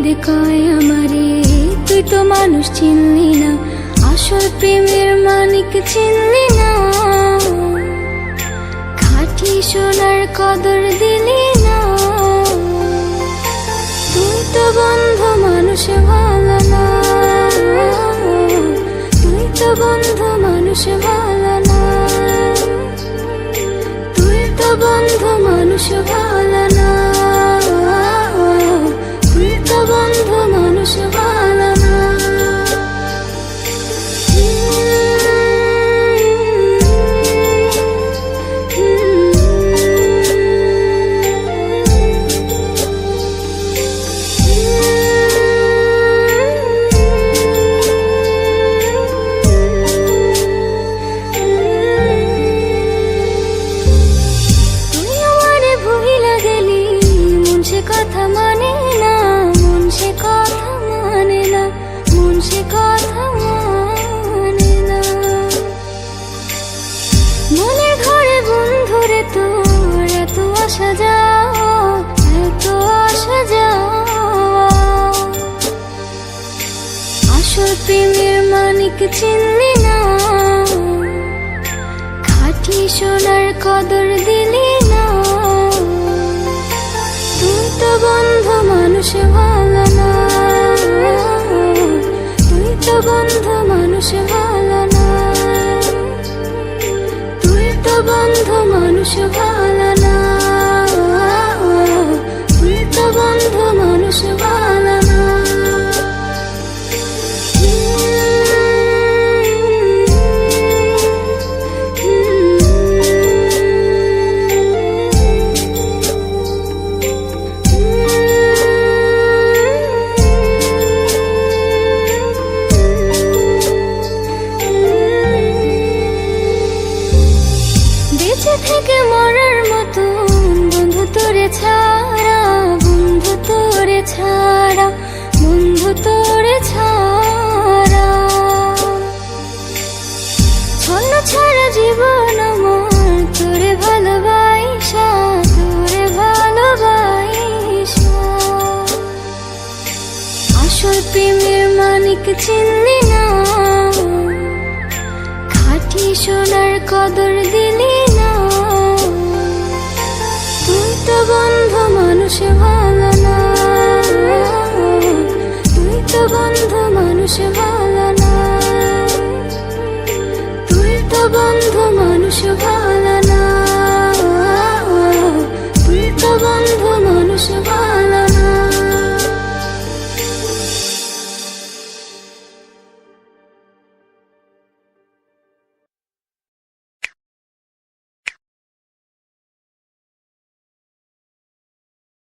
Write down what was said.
কেঁদে কয় আমারে, তুই তো মানুষ চিনলি না, আসল প্রেমের মানিক চিনলি না, খাঁটি সোনার কদর দিলি না। তুই তো বন্ধু মানুষ ভালো না, তুই তো বন্ধু মানুষ ভালো না, তুই তো বন্ধু মানুষ ভালো না, তুই তো বন্ধু মানুষ ভালো না। কথা মানে না, মন সে কথা মানে না, মন সে কথা মানে না। মনের ঘরে বন্ধুরে তোর এত আসা যাওয়া, এত আসা যাওয়া, আসল প্রেমের মানিক চিনলি না, খাঁটি সোনার কদর দিলি না। তুই তো বন্ধু মানুষ ভালো না, তুই তো বন্ধু মানুষ ভালো না, তুই তো বন্ধু মানুষ ভালো না, তুই তো বন্ধু মানুষ ভালো না। বেঁচে থেকে মরার মতো বন্ধু তোরে ছাড়া, বন্ধু তোরে ছাড়া, বন্ধু তোরে ছাড়া, ছন্ন ছাড়া জীবন আমার তোরে ভালোবাসা, তোরে ভালোবাসা। আসল প্রেমের মানিক চিনলি না, খাঁটি সোনার কদর দিলি না। তুই তো বন্ধু মানুষ ভালো না, তুই তো বন্ধু মানুষ ভালো না, তুই তো বন্ধু মানুষ ভালো